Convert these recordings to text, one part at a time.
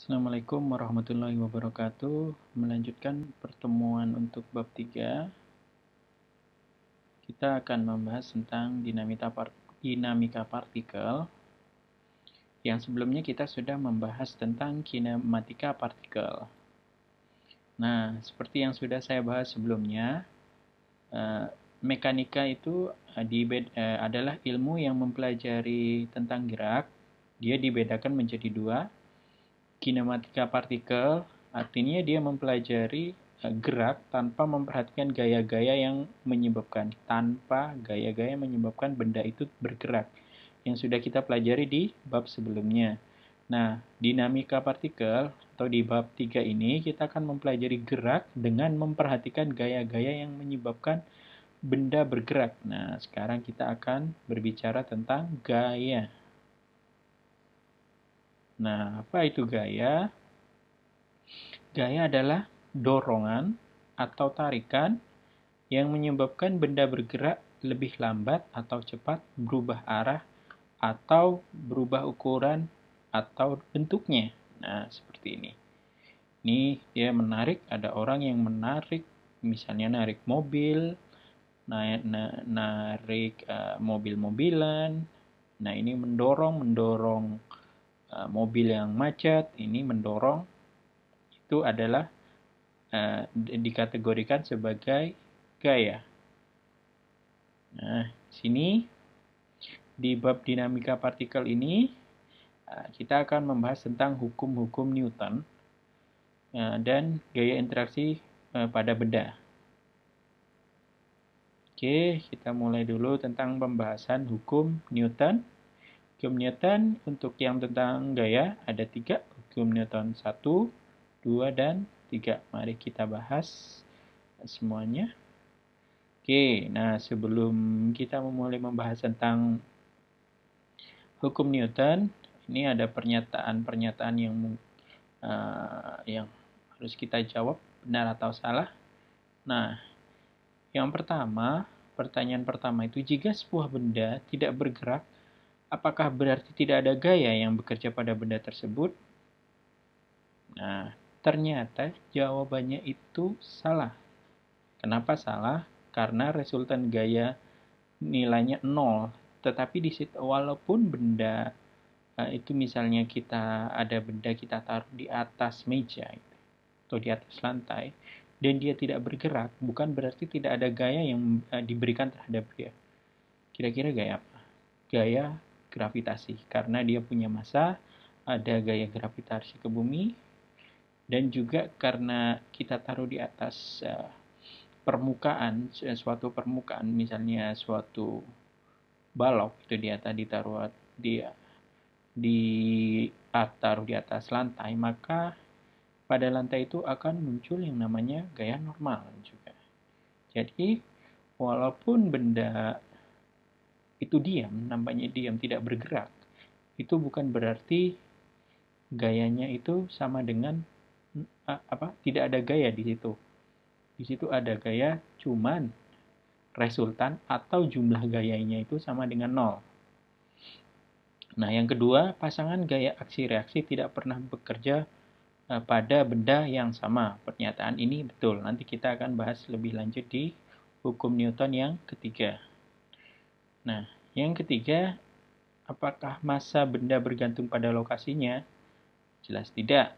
Assalamualaikum warahmatullahi wabarakatuh. Melanjutkan pertemuan untuk bab 3, kita akan membahas tentang dinamika partikel. Yang sebelumnya kita sudah membahas tentang kinematika partikel. Nah, seperti yang sudah saya bahas sebelumnya, mekanika itu adalah ilmu yang mempelajari tentang gerak. Dia dibedakan menjadi dua. Kinematika partikel artinya dia mempelajari gerak tanpa memperhatikan gaya-gaya yang menyebabkan benda itu bergerak, yang sudah kita pelajari di bab sebelumnya. Nah, dinamika partikel atau di bab 3 ini kita akan mempelajari gerak dengan memperhatikan gaya-gaya yang menyebabkan benda bergerak. Nah, sekarang kita akan berbicara tentang gaya. Nah, apa itu gaya? Gaya adalah dorongan atau tarikan yang menyebabkan benda bergerak lebih lambat atau cepat, berubah arah, atau berubah ukuran atau bentuknya. Nah, seperti ini. Ini dia menarik, ada orang yang menarik, misalnya narik mobil, narik mobil-mobilan. Nah, ini mendorong mobil yang macet, ini mendorong. Itu adalah dikategorikan sebagai gaya. Nah, sini di bab dinamika partikel ini kita akan membahas tentang hukum-hukum Newton dan gaya interaksi pada benda. Oke, kita mulai dulu tentang pembahasan hukum Newton. Hukum Newton untuk yang tentang gaya ada 3, hukum Newton 1, 2, dan 3. Mari kita bahas semuanya. Oke, nah sebelum kita memulai membahas tentang hukum Newton, ini ada pernyataan-pernyataan yang harus kita jawab, benar atau salah. Nah, yang pertanyaan pertama itu, jika sebuah benda tidak bergerak, apakah berarti tidak ada gaya yang bekerja pada benda tersebut? Nah, ternyata jawabannya itu salah. Kenapa salah? Karena resultan gaya nilainya 0. Tetapi di situ walaupun benda itu misalnya ada benda kita taruh di atas meja atau di atas lantai dan dia tidak bergerak, bukan berarti tidak ada gaya yang diberikan terhadap dia. Kira-kira gaya apa? Gaya gravitasi, karena dia punya massa, ada gaya gravitasi ke bumi, dan juga karena kita taruh di atas suatu permukaan, misalnya suatu balok, itu dia tadi taruh di atas lantai, maka pada lantai itu akan muncul yang namanya gaya normal juga. Jadi, walaupun benda itu nampaknya diam, tidak bergerak, itu bukan berarti gayanya itu sama dengan tidak ada gaya di situ. Di situ ada gaya, cuman resultan atau jumlah gayanya itu sama dengan 0. Nah, yang kedua, pasangan gaya aksi-reaksi tidak pernah bekerja pada benda yang sama. Pernyataan ini betul. Nanti kita akan bahas lebih lanjut di hukum Newton yang ketiga. Nah, yang ketiga, apakah massa benda bergantung pada lokasinya? Jelas tidak.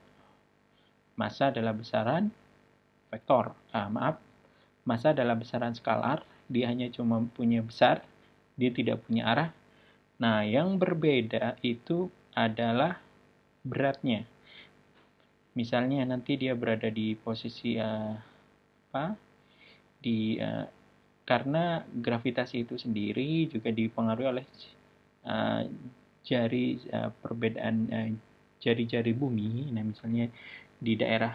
Massa adalah besaran vektor. Massa adalah besaran skalar. Dia hanya cuma punya besar, dia tidak punya arah. Nah, yang berbeda itu adalah beratnya. Misalnya nanti dia berada di posisi karena gravitasi itu sendiri juga dipengaruhi oleh perbedaan jari-jari bumi. Nah, misalnya di daerah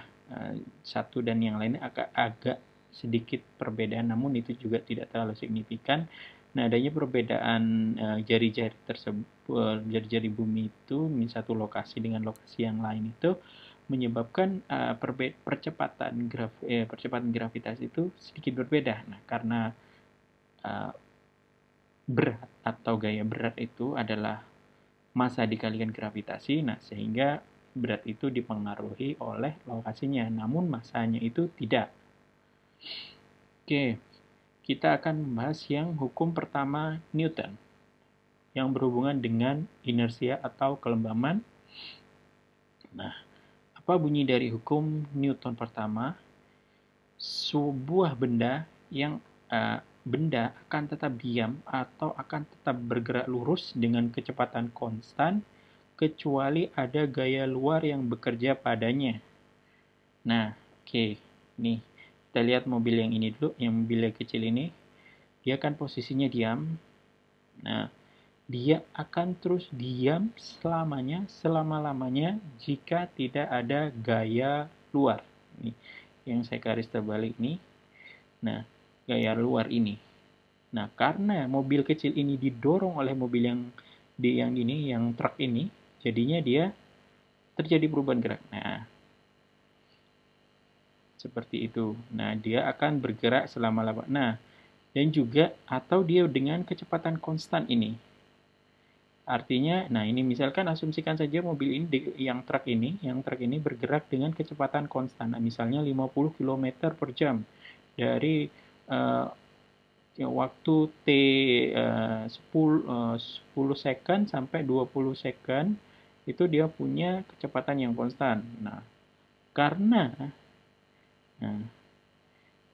satu dan yang lainnya agak sedikit perbedaan, namun itu juga tidak terlalu signifikan. Nah, adanya perbedaan jari-jari tersebut, jari-jari bumi itu di satu lokasi dengan lokasi yang lain itu menyebabkan percepatan gravitasi itu sedikit berbeda. Nah, karena berat atau gaya berat itu adalah massa dikalikan gravitasi, nah sehingga Berat itu dipengaruhi oleh lokasinya, namun massanya itu tidak. Oke, kita akan membahas yang hukum pertama Newton, yang berhubungan dengan inersia atau kelembaman. Nah, apa bunyi dari hukum Newton pertama? Sebuah benda yang benda akan tetap diam atau akan tetap bergerak lurus dengan kecepatan konstan kecuali ada gaya luar yang bekerja padanya. Nah, oke. Nih, kita lihat mobil yang ini dulu, yang mobil yang kecil ini. Dia kan posisinya diam. Nah, dia akan terus diam selamanya, selama-lamanya jika tidak ada gaya luar. Nih, yang saya garis terbalik ini. Nah, gaya luar ini. Nah, karena mobil kecil ini didorong oleh mobil yang truk ini, jadinya dia terjadi perubahan gerak. Nah, seperti itu. Nah, dia akan bergerak selama-lamanya. Nah, dan juga atau dia dengan kecepatan konstan ini. Artinya, nah ini misalkan asumsikan saja mobil ini yang truk ini bergerak dengan kecepatan konstan. Nah, misalnya 50 km per jam dari waktu T 10 second sampai 20 second itu dia punya kecepatan yang konstan. Nah, karena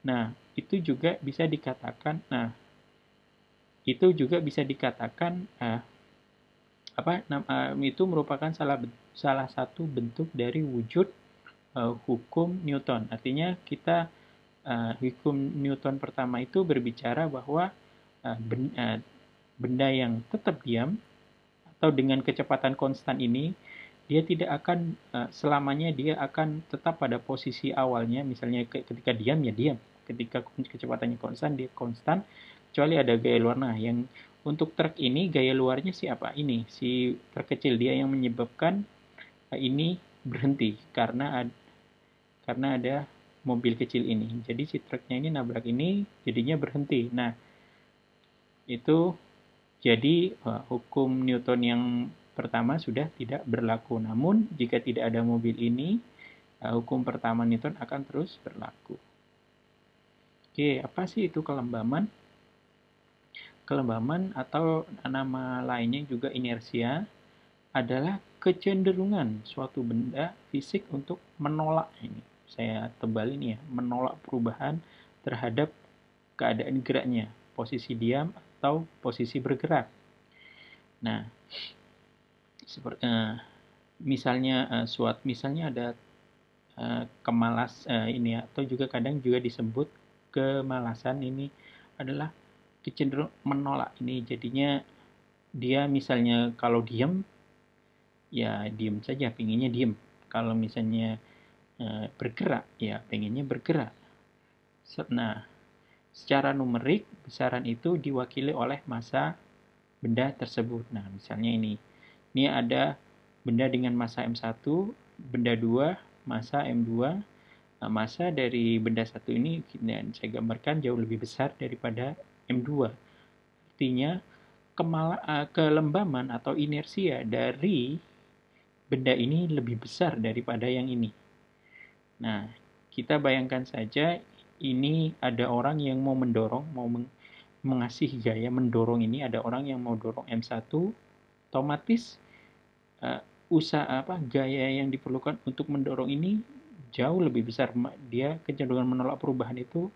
nah, itu juga bisa dikatakan itu merupakan salah satu bentuk dari wujud hukum Newton. Artinya kita hukum Newton pertama itu berbicara bahwa benda yang tetap diam atau dengan kecepatan konstan ini dia tidak akan selamanya dia akan tetap pada posisi awalnya. Misalnya ketika diam ya diam, ketika kecepatannya konstan dia konstan, kecuali ada gaya luar. Nah, yang untuk truk ini gaya luarnya siapa? Ini si truk kecil, dia yang menyebabkan ini berhenti karena ada mobil kecil ini. Jadi si truknya ini nabrak ini jadinya berhenti. Nah, itu jadi hukum Newton yang pertama sudah tidak berlaku. Namun jika tidak ada mobil ini, hukum pertama Newton akan terus berlaku. Oke, apa sih itu kelembaman? Kelembaman atau nama lainnya juga inersia adalah kecenderungan suatu benda fisik untuk menolak ini. Saya tebal ini ya, menolak perubahan terhadap keadaan geraknya, posisi diam atau posisi bergerak. Nah, seperti misalnya ada ini atau juga kadang juga disebut kemalasan, ini adalah kecenderungan menolak ini. Jadinya dia misalnya kalau diam ya diam saja, pengennya diam. Kalau misalnya bergerak ya pengennya bergerak. Nah, secara numerik besaran itu diwakili oleh massa benda tersebut. Nah, misalnya ini ada benda dengan massa M1, benda 2, massa M2. Nah, massa dari benda satu ini dan saya gambarkan jauh lebih besar daripada M2. Artinya kelembaman atau inersia dari benda ini lebih besar daripada yang ini. Nah, kita bayangkan saja ini ada orang yang mau mendorong, mengasih gaya mendorong ini, ada orang yang mau dorong M1, otomatis gaya yang diperlukan untuk mendorong ini jauh lebih besar. Dia kecenderungan menolak perubahan itu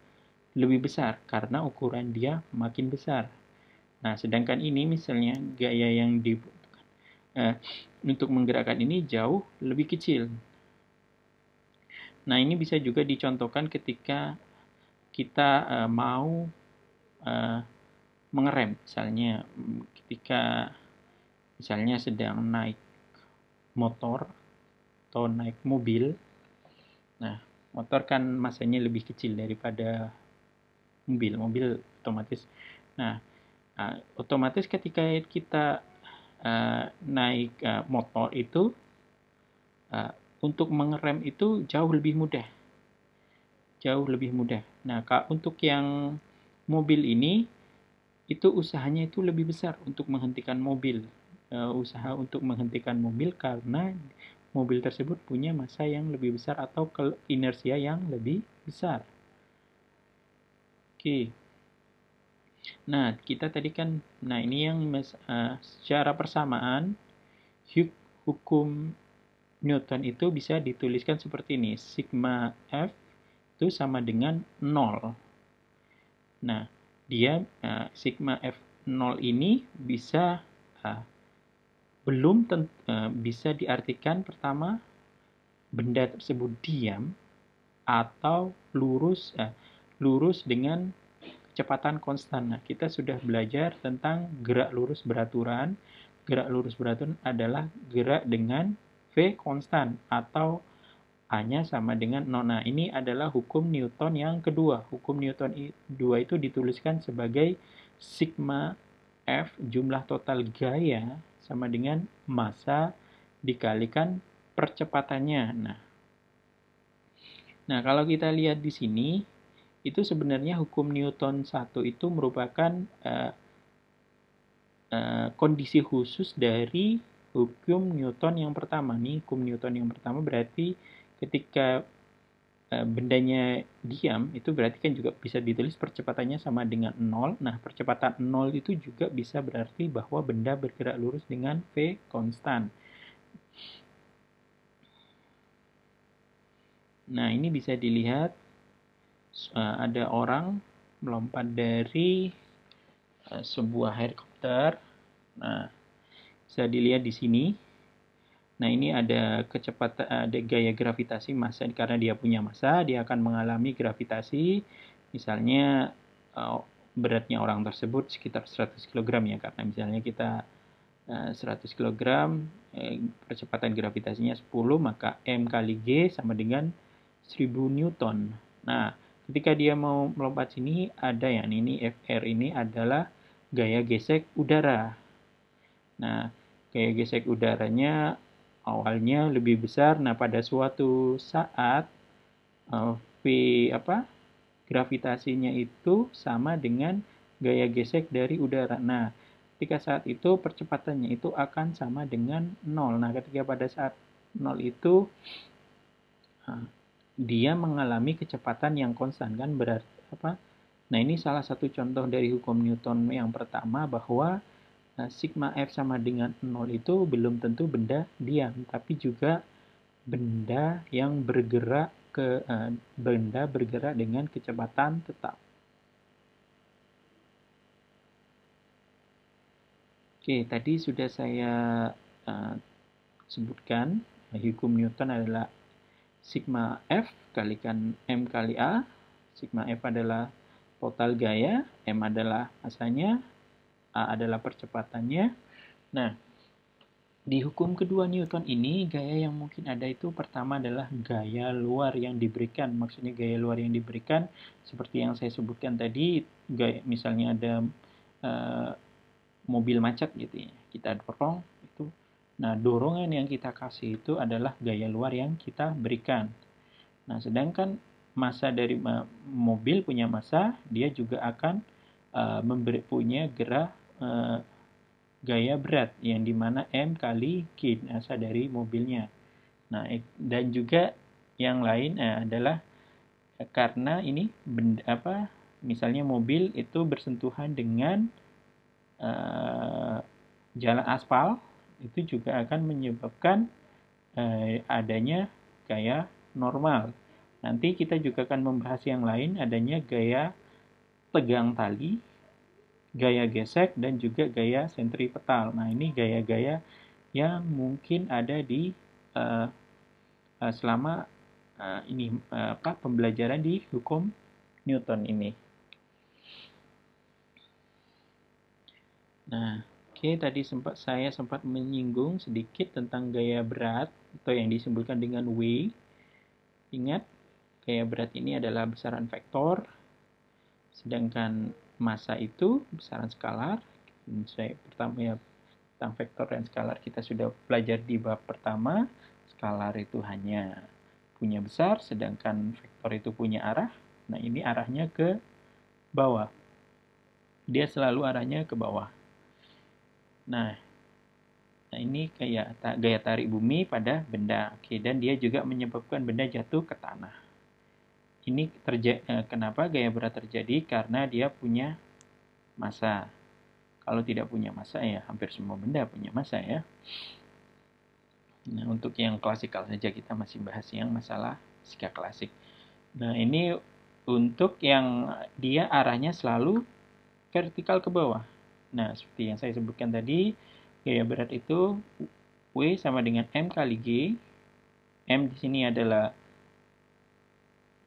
lebih besar karena ukuran dia makin besar. Nah, sedangkan ini misalnya gaya yang untuk menggerakkan ini jauh lebih kecil. Nah, ini bisa juga dicontohkan ketika kita mau mengerem. Misalnya ketika sedang naik motor atau naik mobil. Nah, motor kan massanya lebih kecil daripada mobil. Mobil otomatis. Nah, otomatis ketika kita naik motor itu untuk mengerem itu jauh lebih mudah. Nah, untuk yang mobil ini itu usahanya itu lebih besar untuk menghentikan mobil. Usaha untuk menghentikan mobil karena mobil tersebut punya massa yang lebih besar atau inersia yang lebih besar. Oke. Nah, kita tadi kan, ini yang secara persamaan hukum Newton itu bisa dituliskan seperti ini. Sigma F itu sama dengan 0. Nah, dia sigma F0 ini bisa bisa diartikan pertama benda tersebut diam atau lurus dengan kecepatan konstan. Nah, kita sudah belajar tentang gerak lurus beraturan. Gerak lurus beraturan adalah gerak dengan V konstan atau A-nya sama dengan 0. Nah, ini adalah hukum Newton yang kedua. Hukum Newton 2 itu dituliskan sebagai sigma F jumlah total gaya sama dengan massa dikalikan percepatannya. Nah, kalau kita lihat di sini, itu sebenarnya hukum Newton 1 itu merupakan kondisi khusus dari hukum Newton yang pertama. Nih, hukum Newton yang pertama berarti ketika bendanya diam, itu berarti kan juga bisa ditulis percepatannya sama dengan 0. Nah, percepatan 0 itu juga bisa berarti bahwa benda bergerak lurus dengan V konstan. Nah, ini bisa dilihat ada orang melompat dari sebuah helikopter. Nah, bisa dilihat di sini. Nah, ini ada kecepatan, ada gaya gravitasi massa. Karena dia punya massa, dia akan mengalami gravitasi. Misalnya beratnya orang tersebut sekitar 100 kg ya. Karena misalnya kita 100 kg, percepatan gravitasinya 10, maka M kali G sama dengan 1000 Newton. Nah, ketika dia mau melompat sini, ada yang ini Fr ini adalah gaya gesek udara. Nah, gaya gesek udaranya awalnya lebih besar. Nah, pada suatu saat V gravitasinya itu sama dengan gaya gesek dari udara. Nah, ketika saat itu percepatannya itu akan sama dengan 0. Nah, ketika pada saat 0 itu dia mengalami kecepatan yang konstan, kan berarti apa? Nah, ini salah satu contoh dari hukum Newton yang pertama bahwa sigma F sama dengan 0 itu belum tentu benda diam, tapi juga benda yang bergerak dengan kecepatan tetap. Oke, tadi sudah saya sebutkan hukum Newton adalah sigma F kalikan M kali A. Sigma F adalah total gaya, M adalah massanya, A adalah percepatannya. Nah, di hukum kedua Newton ini, gaya yang mungkin ada itu pertama adalah gaya luar yang diberikan. Maksudnya gaya luar yang diberikan seperti yang saya sebutkan tadi, misalnya ada mobil macet gitu ya, kita dorong itu. Nah, dorongan yang kita kasih itu adalah gaya luar yang kita berikan. Nah, sedangkan massa dari mobil punya massa, dia juga akan punya gaya berat yang dimana M kali G massa dari mobilnya. Nah, dan juga yang lain adalah karena ini misalnya mobil itu bersentuhan dengan jalan aspal, itu juga akan menyebabkan adanya gaya normal. Nanti kita juga akan membahas yang lain, adanya gaya tegang tali, gaya gesek, dan juga gaya sentripetal. Nah, ini gaya-gaya yang mungkin ada di selama pembelajaran di hukum Newton ini. Nah, oke, tadi saya sempat menyinggung sedikit tentang gaya berat atau yang disebutkan dengan W. Ingat, gaya berat ini adalah besaran vektor, sedangkan massa itu besaran skalar. Tentang vektor dan skalar kita sudah belajar di bab pertama. Skalar itu hanya punya besar, sedangkan vektor itu punya arah. Nah, ini arahnya ke bawah. Dia selalu arahnya ke bawah. Nah, Nah, ini kayak gaya tarik bumi pada benda. Oke, dan dia juga menyebabkan benda jatuh ke tanah. Ini kenapa gaya berat terjadi? Karena dia punya massa. Kalau tidak punya massa ya hampir semua benda punya massa ya. Nah, untuk yang klasikal saja kita masih bahas yang masalah fisika klasik. Nah, ini untuk yang dia arahnya selalu vertikal ke bawah. Nah, seperti yang saya sebutkan tadi, gaya berat itu W sama dengan M kali G. M di sini adalah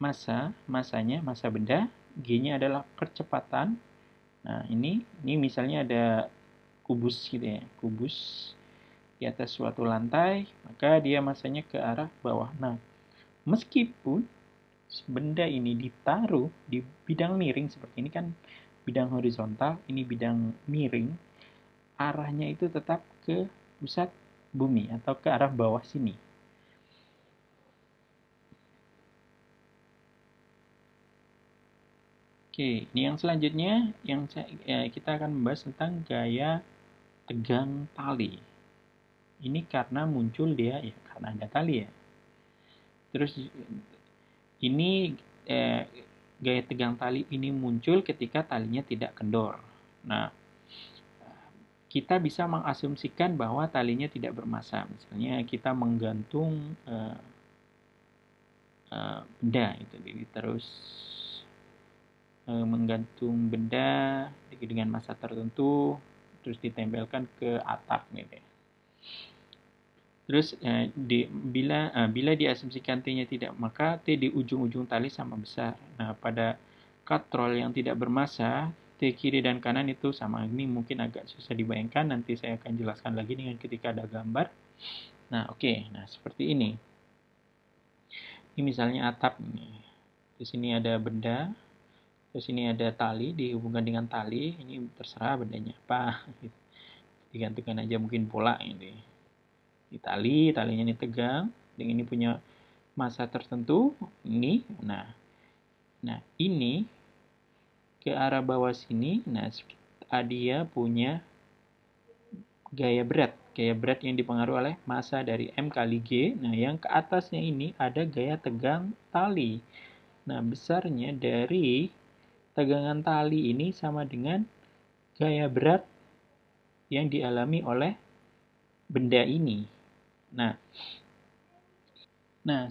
massanya, massa benda. G-nya adalah percepatan. Nah, ini misalnya ada kubus gitu ya, kubus di atas suatu lantai, maka dia massanya ke arah bawah. Nah, meskipun benda ini ditaruh di bidang miring seperti ini kan bidang horizontal, ini bidang miring, arahnya itu tetap ke pusat bumi atau ke arah bawah sini. Oke, ini yang selanjutnya kita akan membahas tentang gaya tegang tali. Ini karena muncul dia ya karena ada tali ya. Terus ini gaya tegang tali ini muncul ketika talinya tidak kendor. Nah, kita bisa mengasumsikan bahwa talinya tidak bermassa. Misalnya kita menggantung benda itu, terus menggantung benda dengan massa tertentu, terus ditempelkan ke atap gitu. Terus bila diasumsikan T-nya tidak, maka T di ujung-ujung tali sama besar. Nah, pada katrol yang tidak bermassa, T kiri dan kanan itu sama. Ini mungkin agak susah dibayangkan, nanti saya akan jelaskan lagi dengan ketika ada gambar. Nah, oke. Nah, seperti ini. Ini misalnya atap ini. Di sini ada benda, terus ini ada tali dihubungkan dengan tali. Ini terserah bendanya apa. Digantungkan aja mungkin bola ini. Di talinya ini tegang, dan ini punya massa tertentu. Ini, nah ini ke arah bawah sini. Nah, dia punya gaya berat yang dipengaruhi oleh massa dari M kali G. Nah, yang ke atasnya ini ada gaya tegang tali. Nah, besarnya dari tegangan tali ini sama dengan gaya berat yang dialami oleh benda ini. Nah,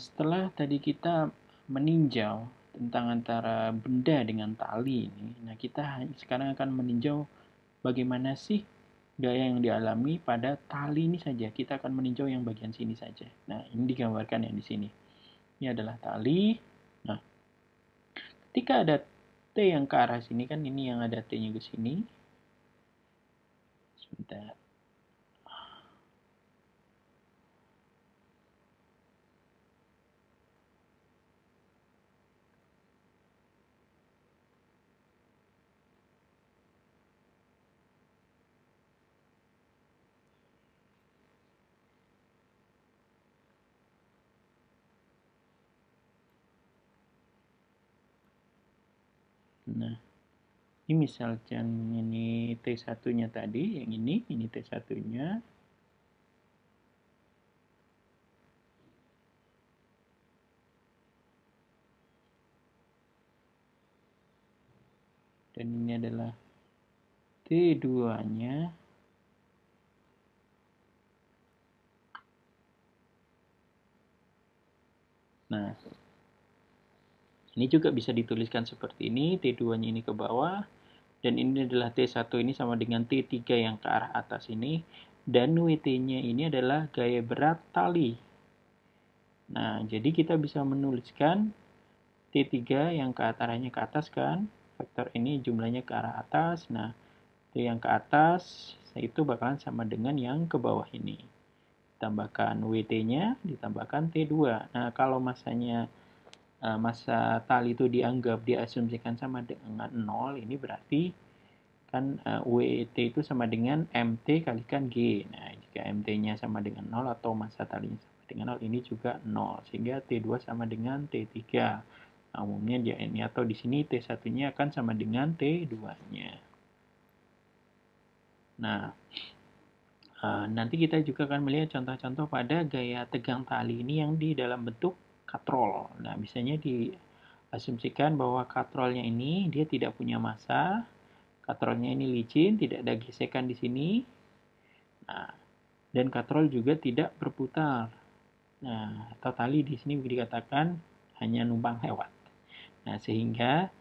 setelah tadi kita meninjau tentang antara benda dengan tali ini, nah kita sekarang akan meninjau bagaimana sih gaya yang dialami pada tali ini saja. Kita akan meninjau yang bagian sini saja. Nah, ini digambarkan yang di sini. Ini adalah tali. Nah, ketika ada T yang ke arah sini, kan ini yang ada T-nya ke sini. Sebentar. Nah, ini misalkan ini T1-nya tadi, yang ini T1-nya. Dan ini adalah T2-nya. Nah, ini juga bisa dituliskan seperti ini, T2-nya ini ke bawah, dan ini adalah T1 ini sama dengan T3 yang ke arah atas ini, dan WT-nya ini adalah gaya berat tali. Nah, jadi kita bisa menuliskan T3 yang ke arahnya ke atas kan, vektor ini jumlahnya ke arah atas, nah T yang ke atas itu bakalan sama dengan yang ke bawah ini. Tambahkan WT-nya, ditambahkan T2. Nah, kalau massa tali itu diasumsikan sama dengan 0, ini berarti kan WT itu sama dengan MT kalikan G. Nah, jika MT-nya sama dengan 0 atau massa talinya sama dengan 0, ini juga 0. Sehingga T2 sama dengan T3. Nah, umumnya dia ini atau di sini T1-nya akan sama dengan T2-nya. Nah, Nanti kita juga akan melihat contoh-contoh pada gaya tegang tali ini yang di dalam bentuk katrol. Nah, biasanya diasumsikan bahwa katrolnya ini dia tidak punya massa, katrolnya ini licin, tidak ada gesekan di sini. Nah, dan katrol juga tidak berputar. Nah, atau tali di sini dikatakan hanya numpang lewat. Nah, sehingga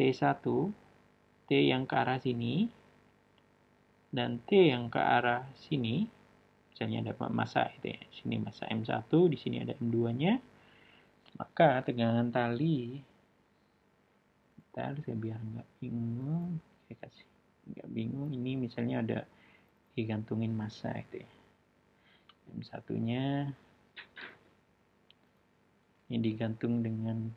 T1, T yang ke arah sini, dan T yang ke arah sini, misalnya ada massa itu ya, sini massa M1, di sini ada M2-nya, maka tegangan tali, bentar saya biar nggak bingung, saya kasih nggak bingung, ini misalnya ada digantungin massa itu ya, M1-nya ini digantung dengan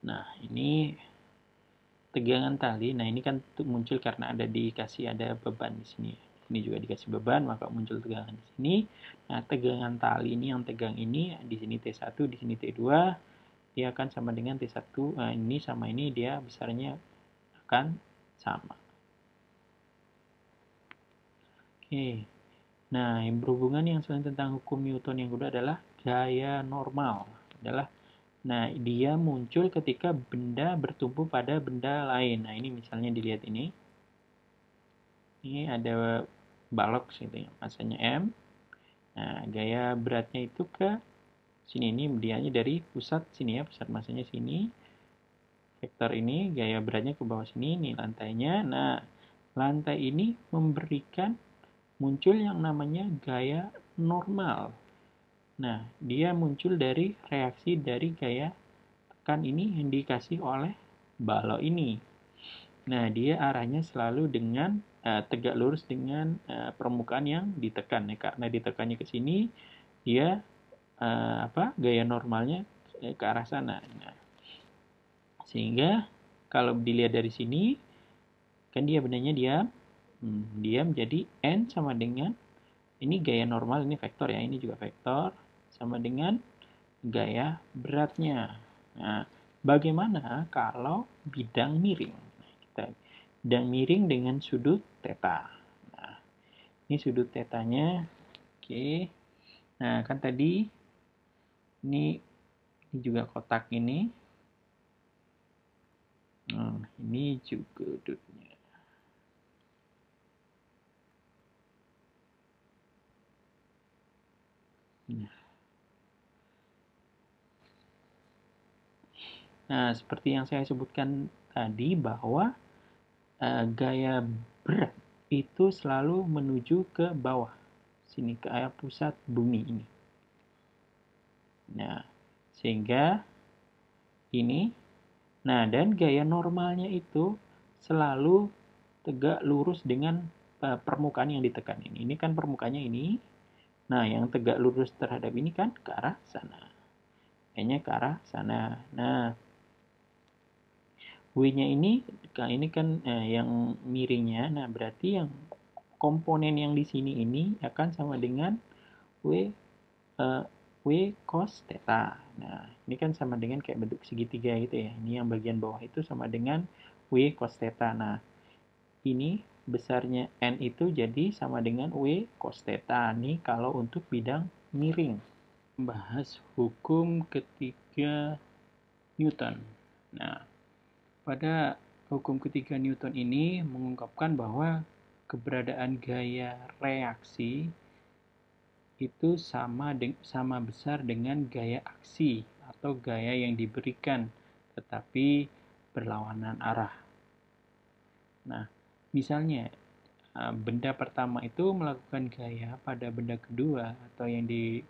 nah ini tegangan tali. Nah, ini kan muncul karena dikasih ada beban di sini. Ini juga dikasih beban, maka muncul tegangan di sini. Nah, tegangan tali ini yang tegang ini di sini T1, di sini T2, dia akan sama dengan T1. Nah, ini sama ini dia besarnya akan sama. Oke. Nah, yang berhubungan yang selain tentang hukum Newton yang kedua adalah gaya normal. Nah, dia muncul ketika benda bertumpu pada benda lain. Nah, ini misalnya dilihat ini. Ini ada balok gitu ya, masanya M. Nah, gaya beratnya itu ke sini, ini dianya dari pusat sini ya, pusat masanya sini. Vektor ini gaya beratnya ke bawah sini, ini lantainya. Nah, lantai ini memberikan muncul yang namanya gaya normal. Nah, dia muncul dari reaksi dari gaya tekan ini yang dikasih oleh balok ini. Nah, dia arahnya selalu dengan tegak lurus dengan permukaan yang ditekan. Ya, karena ditekannya ke sini, dia gaya normalnya ke arah sana. Nah, sehingga kalau dilihat dari sini, kan dia benarnya diam jadi N sama dengan ini gaya normal, ini vektor ya, ini juga vektor sama dengan gaya beratnya. Nah, bagaimana kalau bidang miring? Nah, bidang miring dengan sudut theta. Nah, ini sudut tetanya. Oke. Nah, kan tadi ini juga kotak ini. Nah, ini juga sudutnya. Nah, seperti yang saya sebutkan tadi bahwa gaya berat itu selalu menuju ke bawah sini, ke arah pusat bumi ini. Nah, sehingga ini, nah dan gaya normalnya itu selalu tegak lurus dengan permukaan yang ditekan ini. Ini kan permukaannya ini. Nah, yang tegak lurus terhadap ini kan ke arah sana. Kayaknya ke arah sana. Nah, W-nya ini kan yang miringnya. Nah, berarti yang komponen yang di sini ini akan sama dengan W W cos theta. Nah, ini kan sama dengan kayak bentuk segitiga gitu ya. Ini yang bagian bawah itu sama dengan W cos theta. Nah, ini besarnya N itu jadi sama dengan W cos theta. Nih kalau untuk bidang miring. Bahas hukum ketiga Newton. Nah, pada hukum ketiga Newton ini mengungkapkan bahwa keberadaan gaya reaksi itu sama besar dengan gaya aksi atau gaya yang diberikan, tetapi berlawanan arah. Nah, misalnya benda pertama itu melakukan gaya pada benda kedua atau yang di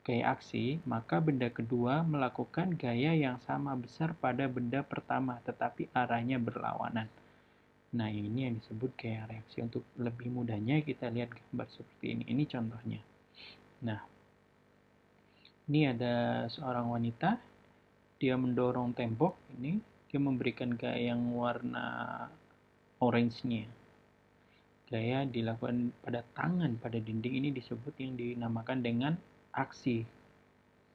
gaya aksi, maka benda kedua melakukan gaya yang sama besar pada benda pertama, tetapi arahnya berlawanan. Nah, ini yang disebut gaya reaksi. Untuk lebih mudahnya kita lihat gambar seperti ini. Ini contohnya. Nah, ini ada seorang wanita, dia mendorong tembok ini, dia memberikan gaya yang warna orange-nya. gaya dilakukan pada tangan pada dinding ini disebut yang dinamakan dengan aksi.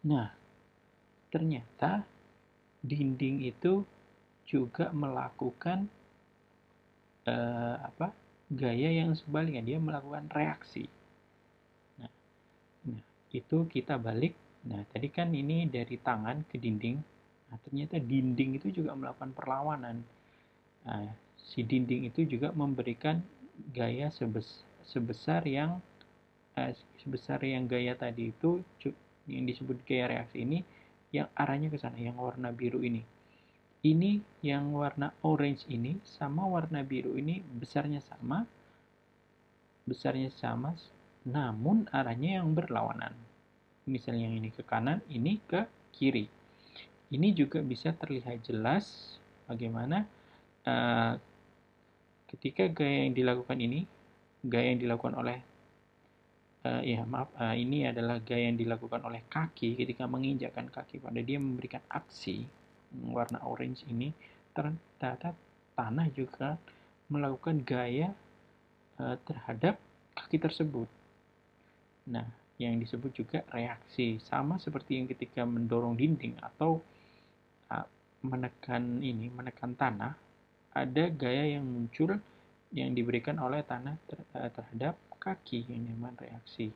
Nah, ternyata dinding itu juga melakukan gaya yang sebaliknya, dia melakukan reaksi. Nah, itu kita balik. Nah, tadi kan ini dari tangan ke dinding. Nah, ternyata dinding itu juga melakukan perlawanan. Nah, si dinding itu juga memberikan gaya sebesar yang gaya tadi itu, yang disebut gaya reaksi ini, yang arahnya ke sana, yang warna biru ini. Ini yang warna orange ini sama warna biru ini besarnya sama, namun arahnya yang berlawanan. Misalnya yang ini ke kanan, ini ke kiri. Ini juga bisa terlihat jelas bagaimana ketika gaya yang dilakukan oleh ini adalah gaya yang dilakukan oleh kaki. Ketika menginjakkan kaki pada dia memberikan aksi warna orange ini, ternyata tanah juga melakukan gaya terhadap kaki tersebut. Nah, yang disebut juga reaksi, sama seperti yang ketika mendorong dinding atau menekan tanah, ada gaya yang muncul yang diberikan oleh tanah terhadap kaki yang namanya reaksi.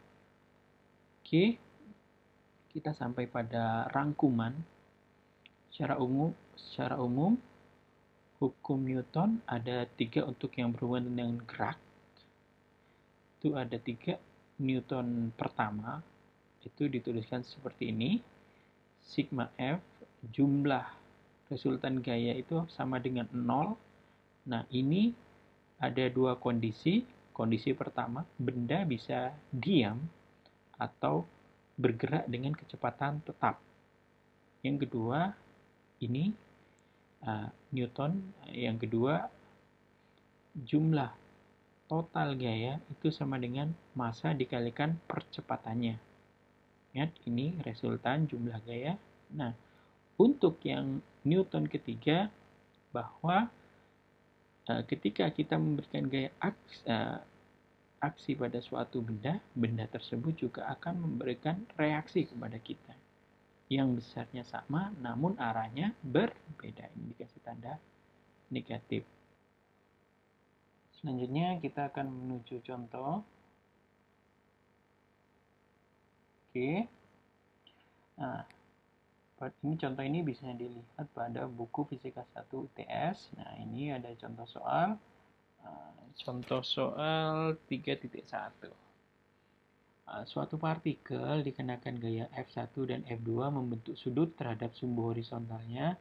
Oke, kita sampai pada rangkuman. Secara umum, hukum Newton ada 3 untuk yang berhubungan dengan gerak. Itu ada 3. Newton pertama itu dituliskan seperti ini. Sigma F, jumlah resultan gaya itu sama dengan 0. Nah, ini ada 2 kondisi. Kondisi pertama, benda bisa diam atau bergerak dengan kecepatan tetap. Yang kedua, ini Newton. Yang kedua, jumlah total gaya itu sama dengan massa dikalikan percepatannya. Ingat, ini resultan jumlah gaya. Nah, untuk yang Newton ketiga, bahwa ketika kita memberikan gaya aksi pada suatu benda tersebut juga akan memberikan reaksi kepada kita yang besarnya sama namun arahnya berbeda. Ini dikasih tanda negatif. Selanjutnya kita akan menuju contoh. Oke. Nah, ini contoh ini bisa dilihat pada buku Fisika 1 UTS. Nah, ini ada contoh soal. Contoh soal 3.1. Suatu partikel dikenakan gaya F1 dan F2 membentuk sudut terhadap sumbu horizontalnya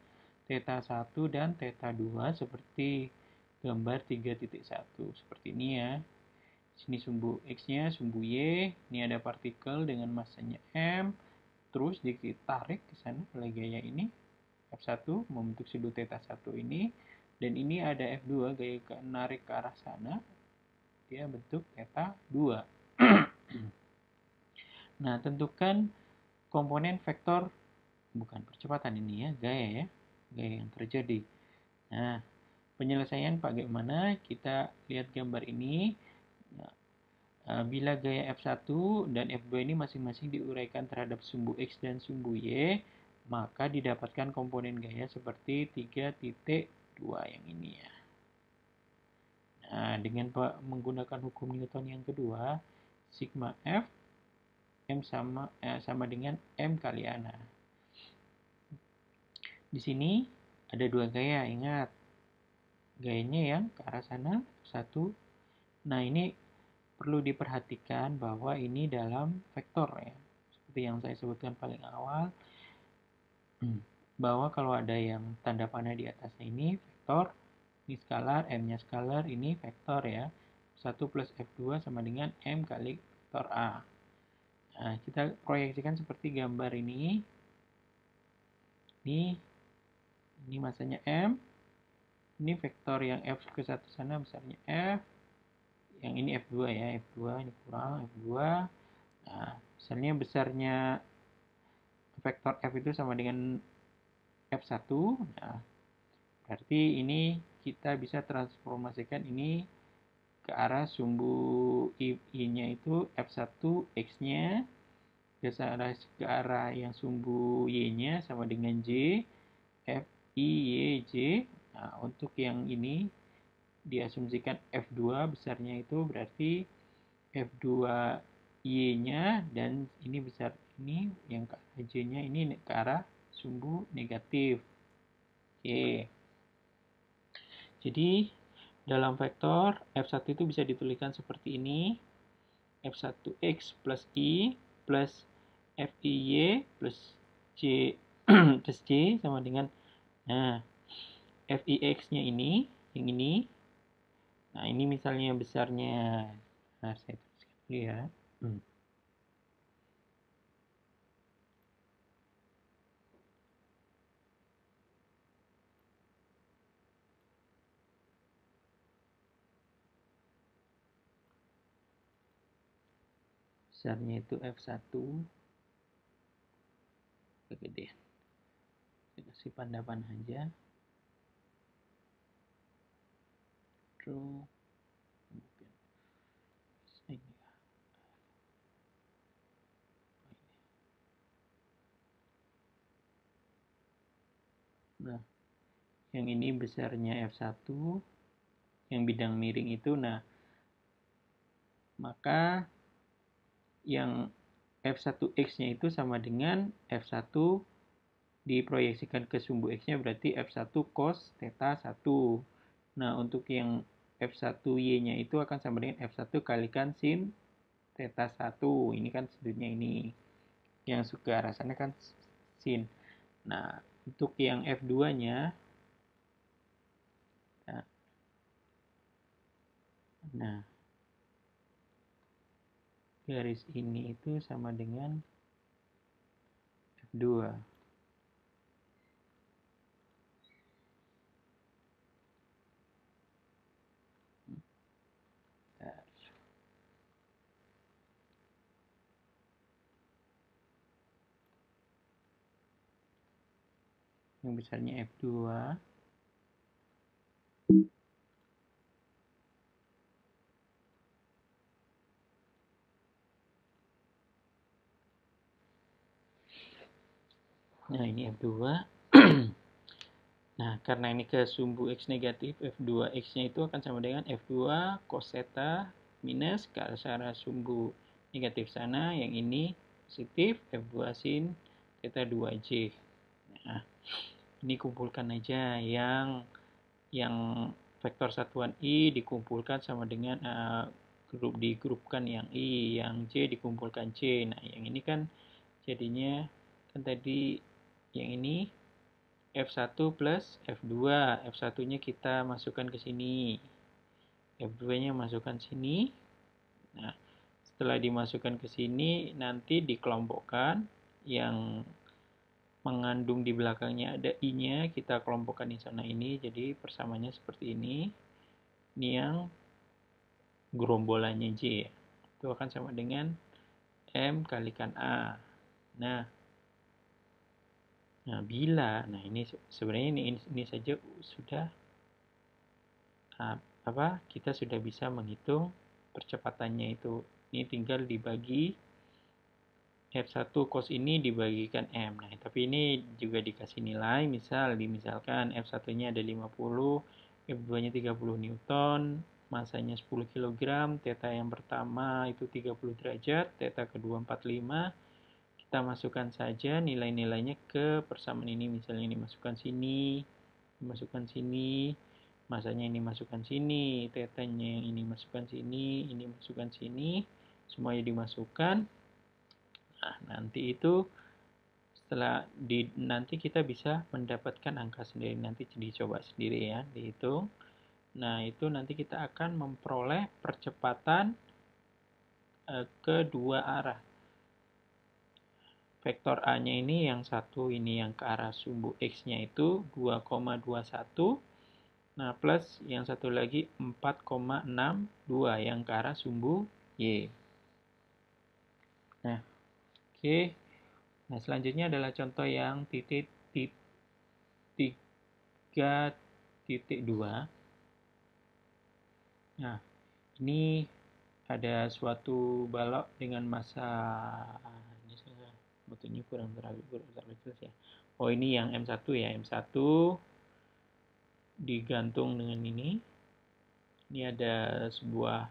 θ1 dan θ2 seperti gambar 3.1. Seperti ini ya. Sini sumbu X-nya, sumbu Y. Ini ada partikel dengan masanya M. Terus ditarik ke sana oleh gaya ini. F1 membentuk sudut θ1 ini. Dan ini ada F2 gaya narik ke arah sana. Dia bentuk θ2. Nah, tentukan komponen vektor, bukan percepatan ini ya, gaya yang terjadi. Nah, penyelesaian bagaimana? Kita lihat gambar ini. Bila gaya F1 dan F2 ini masing-masing diuraikan terhadap sumbu X dan sumbu Y, maka didapatkan komponen gaya seperti 3.2 yang ini ya. Nah, dengan menggunakan hukum Newton yang kedua, sigma F M sama dengan M kali A. Nah, di sini ada 2 gaya, ingat. Gayanya yang ke arah sana, satu. Nah, ini perlu diperhatikan bahwa ini dalam vektor ya. Seperti yang saya sebutkan paling awal. Bahwa kalau ada yang tanda panah di atasnya ini vektor, ini skalar, M-nya skalar, ini vektor ya. 1 plus F2 sama dengan M kali vektor A. Nah, kita proyeksikan seperti gambar ini. Ini masanya M. Ini vektor yang F ke satu sana besarnya F. Yang ini F2 ya. F2 ini kurang F2. Nah, besarnya vektor F itu sama dengan F1. Nah, berarti ini kita bisa transformasikan ini ke arah sumbu I-nya itu F1 X-nya ke arah yang sumbu Y-nya sama dengan J F I Y J. Nah, untuk yang ini diasumsikan F2 besarnya itu berarti F2 Y-nya dan ini besar ini yang ke arah J-nya ini ke arah sumbu negatif. Oke. Jadi dalam vektor F1 itu bisa dituliskan seperti ini. F1X plus I plus FIY plus J plus J sama dengan FIX-nya ini, yang ini. Nah, ini misalnya besarnya. Nah, saya tuliskan dulu ya. Besarnya itu F1 kegedean. Saya kasih pandapan aja. Draw. Nah, yang ini besarnya F1, yang bidang miring itu, nah, maka yang F1X-nya itu sama dengan F1 diproyeksikan ke sumbu X-nya berarti F1 cos theta 1. Nah, untuk yang F1Y-nya itu akan sama dengan F1 kalikan sin theta 1. Ini kan sudutnya ini. Yang ke arah sana kan sin. Nah, untuk yang F2-nya, nah, garis ini itu sama dengan F2. Yang besarnya F2. Nah, ini F2. Nah, karena ini ke sumbu X negatif, F2X-nya itu akan sama dengan F2 cos theta minus ke arah sumbu negatif sana, yang ini positif, F2 sin theta 2J. Nah, ini kumpulkan aja yang vektor satuan I dikumpulkan sama dengan digrupkan yang I, yang J dikumpulkan J. Nah, yang ini kan jadinya kan tadi yang ini F1 plus F2. F1-nya kita masukkan ke sini. F2-nya masukkan sini. Nah, setelah dimasukkan ke sini, nanti dikelompokkan. Yang mengandung di belakangnya ada I-nya, kita kelompokkan di sana ini. Jadi persamaannya seperti ini. Ini yang gerombolannya J. Itu akan sama dengan M kalikan A. Nah, bila, nah ini sebenarnya ini saja sudah kita sudah bisa menghitung percepatannya itu. Ini tinggal dibagi F1 cos ini dibagikan M. Nah, tapi ini juga dikasih nilai, misalkan F1-nya ada 50, F2-nya 30 Newton, masanya 10 kg, theta yang pertama itu 30 derajat, theta kedua 45. Kita masukkan saja nilai-nilainya ke persamaan ini, misalnya ini masukkan sini, masanya ini masukkan sini, tetanya yang ini masukkan sini, ini masukkan sini, semuanya dimasukkan. Nah, nanti itu nanti kita bisa mendapatkan angka sendiri, nanti dicoba sendiri ya, dihitung. Nah, itu nanti kita akan memperoleh percepatan kedua arah. Vektor A-nya ini yang satu ini yang ke arah sumbu X-nya itu 2,21. Nah, plus yang satu lagi 4,62 yang ke arah sumbu Y. Nah, oke. Nah, selanjutnya adalah contoh yang titik 3.2. Nah, ini ada suatu balok dengan massa, ini sebetulnya kurang terlalu jelas ya. Oh, ini yang M1 ya, M1 digantung dengan ini. Ini ada sebuah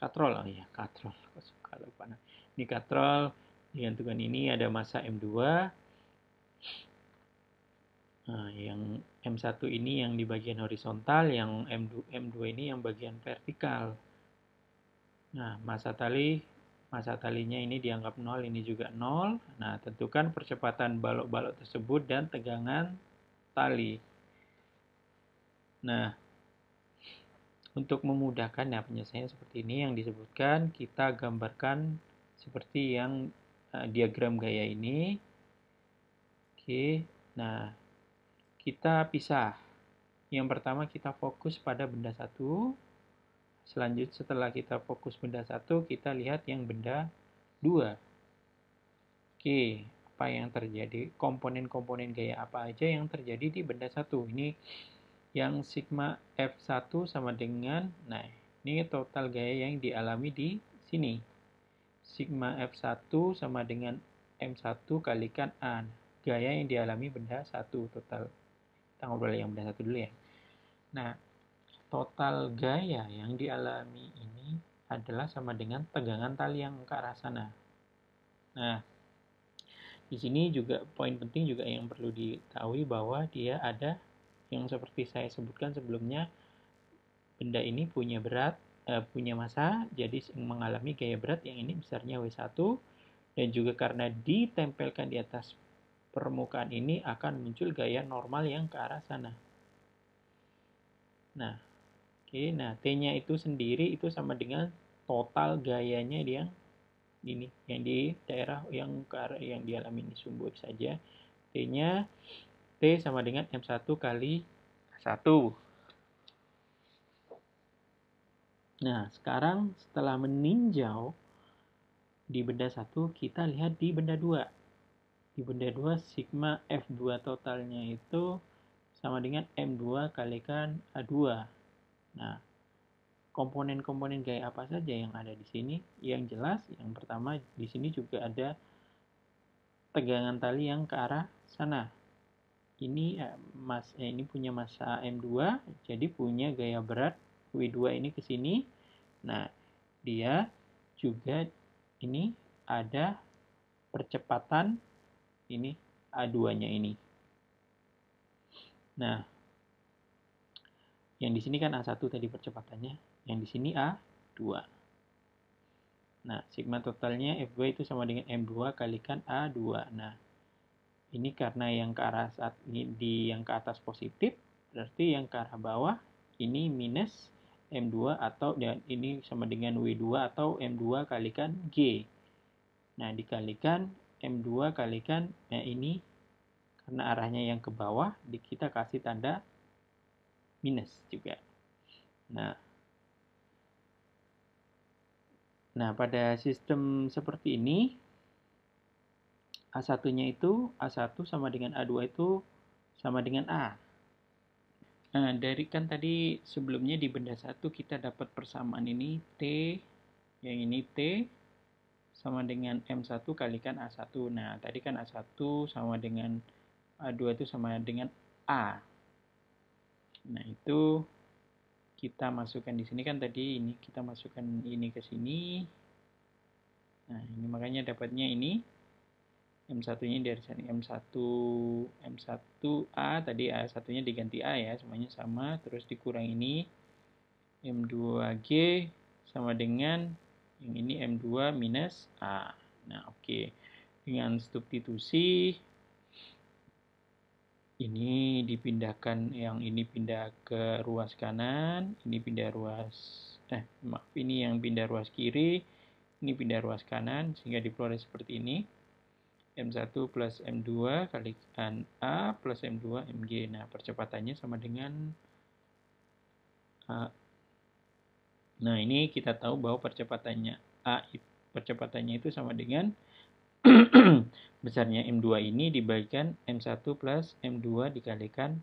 katrol. Oh ya, katrol. Kalau lupa. Ini katrol digantungkan ini, ada massa M2. Nah, yang M1 ini yang di bagian horizontal, yang M2 ini yang bagian vertikal. Nah, massa talinya ini dianggap 0, ini juga 0. Nah, tentukan percepatan balok-balok tersebut dan tegangan tali. Nah, untuk memudahkan penyelesaian seperti ini yang disebutkan, kita gambarkan seperti yang diagram gaya ini. Oke, nah kita pisah. Yang pertama kita fokus pada benda satu. Selanjutnya setelah kita fokus benda satu, kita lihat yang benda dua. Oke, apa yang terjadi? Komponen-komponen gaya apa aja yang terjadi di benda satu? Ini yang sigma F1 sama dengan, nah ini total gaya yang dialami di sini. Sigma F1 sama dengan M1 kalikan A. Gaya yang dialami benda satu total. Kita ngobrol yang benda satu dulu ya. Nah, total gaya yang dialami ini adalah sama dengan tegangan tali yang ke arah sana. Nah, di sini juga poin penting juga yang perlu diketahui bahwa dia ada yang seperti saya sebutkan sebelumnya, benda ini punya massa, jadi mengalami gaya berat yang ini besarnya W1, dan juga karena ditempelkan di atas permukaan ini akan muncul gaya normal yang ke arah sana. Nah, nah T-nya itu sendiri itu sama dengan total gayanya yang ini, yang di daerah yang ke arah yang dialami ini sumbu X saja. T-nya T sama dengan M1 kali 1. Nah, sekarang setelah meninjau di benda 1, kita lihat di benda 2. Di benda 2, sigma F2 totalnya itu sama dengan M2 kalikan A2. Nah, komponen-komponen gaya apa saja yang ada di sini? Yang jelas, yang pertama di sini juga ada tegangan tali yang ke arah sana. Ini punya massa M2, jadi punya gaya berat W2 ini ke sini. Nah, dia juga ini ada percepatan ini A2-nya ini. Nah, yang di sini kan A1 tadi percepatannya, yang di sini A2. Nah, sigma totalnya F2 itu sama dengan M2 kalikan A2. Nah, ini karena yang ke arah yang ke atas positif, berarti yang ke arah bawah ini minus M2 atau dan ini sama dengan W2 atau M2 kalikan G. Nah, dikalikan M2 kalikan ini karena arahnya yang ke bawah, kita kasih tanda minus juga. Nah, pada sistem seperti ini A1-nya itu A1 sama dengan A2 itu sama dengan A. Nah, dari kan tadi sebelumnya di benda 1 kita dapat persamaan ini T, yang ini T sama dengan M1 kalikan A1. Nah, tadi kan A1 sama dengan A2 itu sama dengan A. Nah, itu kita masukkan di sini kan tadi ini kita masukkan ini ke sini. Nah, ini makanya dapatnya ini M1-nya dari sini M1A tadi A1-nya diganti A ya, semuanya sama, terus dikurang ini M2G sama dengan yang ini M2 minus A. Nah, oke. Dengan substitusi ini dipindahkan, yang ini pindah ke ruas kanan, ini pindah ini yang pindah ruas kiri, ini pindah ruas kanan, sehingga diperoleh seperti ini. M1 plus M2 kalikan A plus M2 MG. Nah, percepatannya sama dengan A. Nah, ini kita tahu bahwa percepatannya itu sama dengan besarnya M2 ini dibagikan M1 plus M2 dikalikan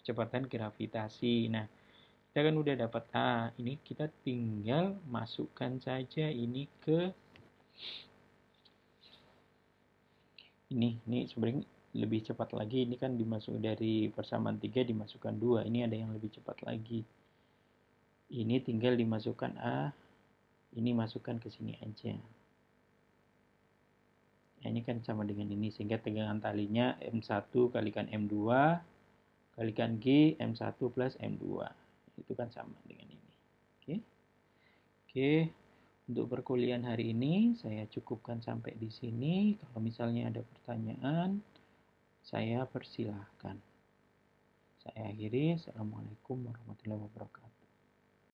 kecepatan gravitasi. Nah, kita kan udah dapat A. Ini kita tinggal masukkan saja ini ke ini sebenarnya lebih cepat lagi. Ini kan dimasuk dari persamaan 3 dimasukkan 2. Ini ada yang lebih cepat lagi. Ini tinggal dimasukkan A. Ini masukkan ke sini aja. Nah, ini kan sama dengan ini, sehingga tegangan talinya M1 kalikan M2 kalikan G M1 plus M2. Itu kan sama dengan ini. Oke. Oke. Untuk perkuliahan hari ini saya cukupkan sampai di sini. Kalau misalnya ada pertanyaan, saya persilahkan. Saya akhiri. Assalamualaikum warahmatullahi wabarakatuh.